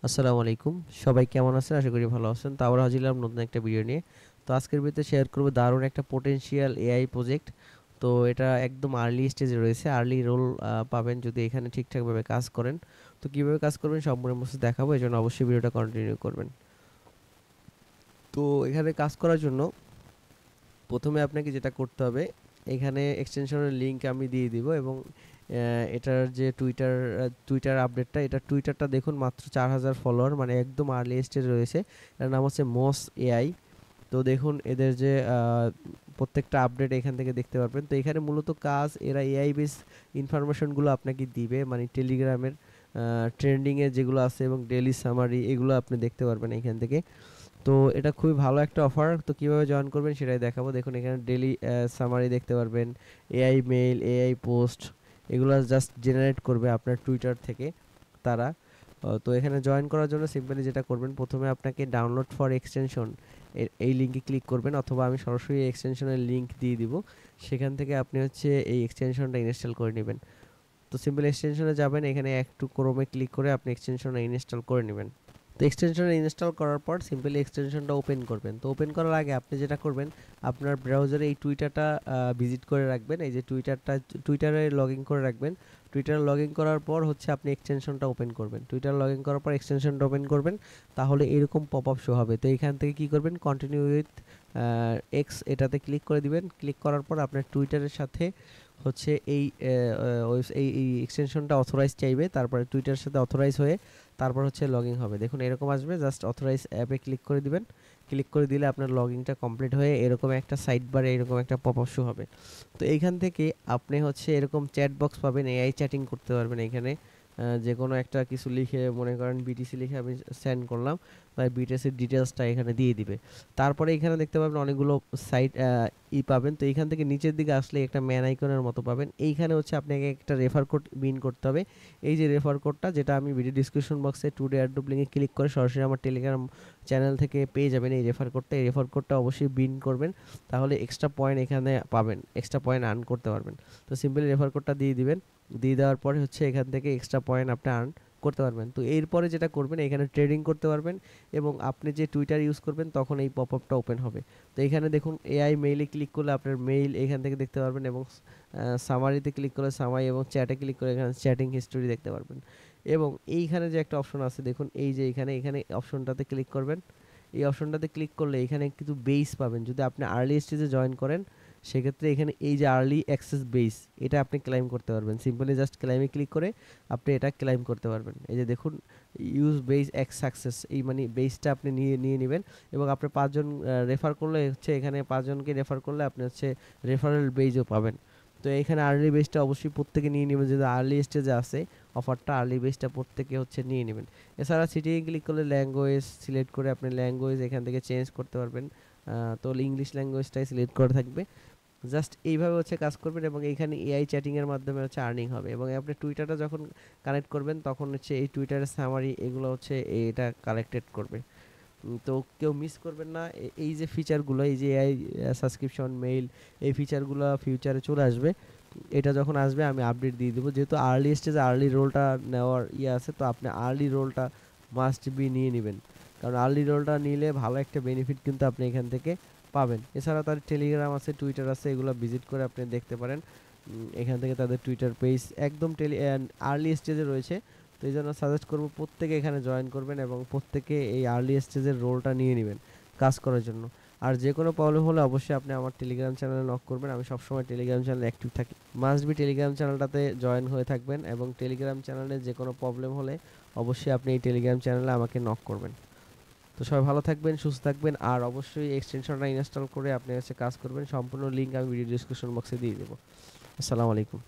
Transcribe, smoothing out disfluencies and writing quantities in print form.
আসসালামু আলাইকুম। সবাই কেমন আছেন? আশা করি ভালো আছেন। তো আবার হাজির হলাম নতুন একটা ভিডিও নিয়ে। তো আজকের ভিডিওতে শেয়ার করব দারুণ একটা পোটেনশিয়াল এআই প্রজেক্ট। তো এটা একদম আর্লি স্টেজে রয়েছে। আর্লি রোল পাবেন যদি এখানে ঠিকঠাকভাবে কাজ করেন। তো কিভাবে কাজ করবেন সম্পূর্ণ প্রসেস দেখাবো। এজন্য অবশ্যই ভিডিওটা কন্টিনিউ করবেন। তো এখানে কাজ করার জন্য প্রথমে আপনাকে যেটা করতে হবে, এখানে এক্সটেনশনের লিংক আমি দিয়ে দিব এবং এটার যে টুইটার আপডেটটা, এটা টুইটারটা দেখুন মাত্র 4000 ফলোয়ার, মানে একদম আর্লি স্টেজে রয়েছে। এর নাম হচ্ছে মস এআই। তো দেখুন এদের যে প্রত্যেকটা আপডেট এখান থেকে দেখতে পারবেন। তো এখানে মূলত কাজ, এরা এআই বেস ইনফরমেশনগুলো আপনাকে দিবে, মানে টেলিগ্রামের ট্রেন্ডিংয়ে যেগুলো আছে এবং ডেইলি সামারি এগুলো আপনি দেখতে পারবেন এখান থেকে। তো এটা খুবই ভালো একটা অফার। তো কিভাবে জয়েন করবেন সেটাই দেখাবো। দেখুন এখানে ডেইলি সামারি দেখতে পারবেন, এআই মেইল, এআই পোস্ট, এগুলো জাস্ট জেনারেট করবে আপনার টুইটার থেকে তারা। তো এখানে জয়েন করার জন্য সিম্পলি যেটা করবেন, প্রথমে আপনাকে ডাউনলোড ফর এক্সটেনশন এই লিঙ্কে ক্লিক করবেন, অথবা আমি সরাসরি এক্সটেনশনের লিঙ্ক দিয়ে দিব। সেখান থেকে আপনি হচ্ছে এই এক্সটেনশনটা ইনস্টল করে নেবেন। তো সিম্পল এক্সটেনশনে যাবেন, এখানে একটু ক্রোমে ক্লিক করে আপনি এক্সটেনশনটা ইনস্টল করে নেবেন। তো এক্সটেনশন ইনস্টল করার পর সিম্পলি এক্সটেনশনটা ওপেন করবেন। তো ওপেন করার আগে আপনি যেটা করবেন, আপনার ব্রাউজারে এই টুইটারটা ভিজিট করে রাখবেন। এই যে টুইটারে লগ ইন করে রাখবেন। টুইটারে লগ ইন করার পর হচ্ছে আপনি এক্সটেনশনটা ওপেন করবেন। টুইটার লগ ইন করার পর এক্সটেনশনটা ওপেন করবেন, তাহলে এরকম পপ আপ শো হবে। তো এখান থেকে কি করবেন, কন্টিনিউ উইথ এক্স এটাতে ক্লিক করে দিবেন। ক্লিক করার পর আপনার টুইটারের সাথে হচ্ছে এই এক্সটেনশনটা অথরাইজ চাইবে, তারপরে টুইটারের সাথে অথরাইজ হয়ে তারপর হচ্ছে লগইন হবে। দেখুন এরকম আসবে, জাস্ট অথরাইজ অ্যাপে ক্লিক করে দিবেন। ক্লিক করে দিলে আপনার লগইনটা কমপ্লিট হয়ে এরকম একটা সাইড বারে এরকম একটা পপ আপ শো হবে। তো এইখান থেকে আপনি হচ্ছে এরকম চ্যাট বক্স পাবেন, এআই চ্যাটিং করতে পারবেন এখানে। যে কোনো একটা কিছু লিখে, মনে করেন বিটিসি লিখে আমি সেন্ড করলাম, তাই বিটিসির ডিটেলসটা এখানে দিয়ে দিবে। তারপরে এখানে দেখতে পাবেন অনেকগুলো সাইট পাবেন। তো এইখান থেকে নিচের দিকে আসলে একটা ম্যান আইকনের মতো পাবেন। এইখানে হচ্ছে আপনাকে একটা রেফার কোড বিন করতে হবে। এই যে রেফার কোডটা, যেটা আমি ভিডিও ডিসক্রিপশন বক্সে টুডে অ্যাডোব লিঙ্কে ক্লিক করে সরাসরি আমার টেলিগ্রাম চ্যানেল থেকে পেয়ে যাবেন এই রেফার কোডটা। এই রেফার কোডটা অবশ্যই বিন করবেন, তাহলে এক্সট্রা পয়েন্ট এখানে পাবেন, এক্সট্রা পয়েন্ট আর্ন করতে পারবেন। তো সিম্পলি রেফার কোডটা দিয়ে দিবেন। দিয়ে দেওয়ার পরে হচ্ছে এখান থেকে এক্সট্রা পয়েন্ট আপনি আর্ন করতে পারবেন। তো এরপরে যেটা করবেন, এখানে ট্রেডিং করতে পারবেন এবং আপনি যে টুইটার ইউজ করবেন তখন এই পপ আপটা ওপেন হবে। তো এখানে দেখুন এআই মেইলে ক্লিক করলে আপনার মেইল এখান থেকে দেখতে পারবেন, এবং সামারিতে ক্লিক করলে সামারি, এবং চ্যাটে ক্লিক করে এখানে চ্যাটিং হিস্টোরি দেখতে পারবেন। এবং এইখানে যে একটা অপশন আছে দেখুন, এই যে এখানে এখানে অপশনটাতে ক্লিক করবেন। এই অপশনটাতে ক্লিক করলে এখানে কিছু বেস পাবেন। যদি আপনি আর্লি স্টেজে জয়েন করেন সেক্ষেত্রে এখানে এই যে আর্লি অ্যাক্সেস বেস, এটা আপনি ক্লাইম করতে পারবেন। সিম্পলি জাস্ট ক্লাইমে ক্লিক করে আপনি এটা ক্লাইম করতে পারবেন। এই যে দেখুন, ইউজ বেস এক্স সাকসেস, এই মানে বেসটা আপনি নিয়ে নিয়ে নেবেন। এবং আপনি 5 জন রেফার করলে হচ্ছে, এখানে 5 জনকে রেফার করলে আপনি হচ্ছে রেফারেল বেজও পাবেন। তো এখানে আর্লি বেসটা অবশ্যই প্রত্যেকে নিয়ে নেবেন, যদি আর্লি স্টেজে আসে অফারটা, আর্লি বেসটা প্রত্যেকে হচ্ছে নিয়ে নেবেন। এছাড়া সিটি ক্লিক করলে ল্যাঙ্গুয়েজ সিলেক্ট করে আপনি ল্যাঙ্গুয়েজ এখান থেকে চেঞ্জ করতে পারবেন। তো ইংলিশ ল্যাঙ্গুয়েজটাই সিলেক্ট করা থাকবে। জাস্ট এইভাবে হচ্ছে কাজ করবেন এবং এইখানে এআই চ্যাটিং এর মাধ্যমে হচ্ছে আর্নিং হবে। এবং আপনি টুইটারটা যখন কানেক্ট করবেন তখন হচ্ছে এই টুইটারের সামারি এগুলো হচ্ছে এটা কালেক্টেড করবে। তো কেউ মিস করবেন না। এই যে ফিচারগুলো, এই যে এআই সাবস্ক্রিপশন মেইল, এই ফিচারগুলো ফিউচারে চলে আসবে। এটা যখন আসবে আমি আপডেট দিয়ে দেবো। যেহেতু আর্লি স্টেজে আর্লি রোলটা নেওয়ার ইয়ে আছে, তো আপনি আর্লি রোলটা মাস্ট বি নিয়ে নেবেন, কারণ আর্লি রোলটা নিলে ভালো একটা বেনিফিট কিন্তু আপনি এখান থেকে পাবেন। এছাড়া তার টেলিগ্রাম আছে, টুইটার আছে, এগুলো ভিজিট করে আপনি দেখতে পারেন। এখান থেকে তাদের টুইটার পেজ একদম আর্লি স্টেজে রয়েছে। তো এই জন্য সাজেস্ট করবো প্রত্যেকে এখানে জয়েন করবেন এবং প্রত্যেকে এই আর্লি স্টেজের রোলটা নিয়ে নেবেন কাজ করার জন্য। আর যে কোনো প্রবলেম হলে অবশ্যই আপনি আমার টেলিগ্রাম চ্যানেলে নক করবেন, আমি সবসময় টেলিগ্রাম চ্যানেলে অ্যাক্টিভ থাকি। মাস্ট বি টেলিগ্রাম চ্যানেলটাতে জয়েন হয়ে থাকবেন, এবং টেলিগ্রাম চ্যানেলে যে কোনো প্রবলেম হলে অবশ্যই আপনি এই টেলিগ্রাম চ্যানেলে আমাকে নক করবেন। তো সবাই ভালো থাকবেন, সুস্থ থাকবেন, আর অবশ্যই এক্সটেনশনটা ইনস্টল করে আপনি হচ্ছে কাজ করবেন। সম্পূর্ণ লিঙ্ক আমি ভিডিও ডিসক্রিপশন বক্সে দিয়ে দেবো। আসসালামু আলাইকুম।